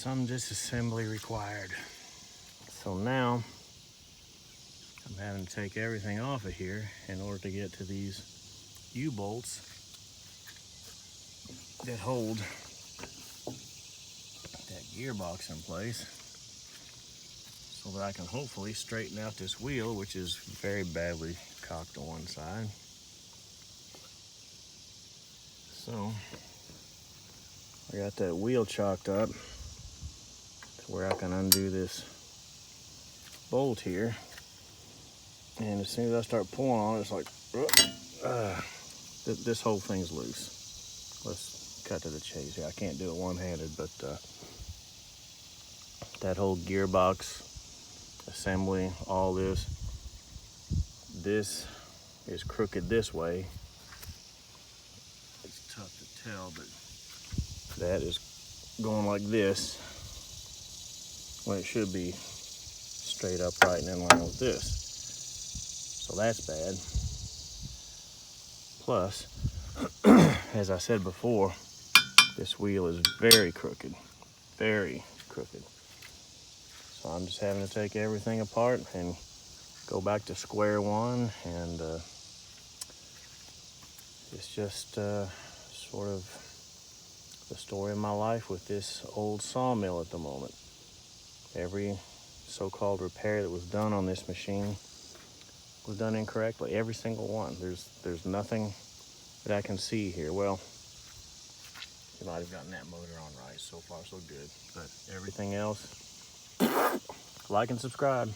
some disassembly required. So now I'm having to take everything off of here in order to get to these U-bolts that hold that gearbox in place, so that I can hopefully straighten out this wheel, which is very badly cocked to one side. So I got that wheel chalked up to where I can undo this bolt here, and as soon as I start pulling on it, it's like this whole thing's loose. Let's cut to the chase here. I can't do it one-handed, but that whole gearbox assembly, all this is crooked this way. It's tough to tell, but that is going like this when it should be straight upright and in line with this. So that's bad. Plus, as I said before, this wheel is very crooked, very crooked. So I'm just having to take everything apart and go back to square one, and it's just sort of the story of my life with this old sawmill at the moment. Every so-called repair that was done on this machine was done incorrectly, every single one. There's nothing that I can see here. Well, you might have gotten that motor on right. So far so good, but everything else, like and subscribe.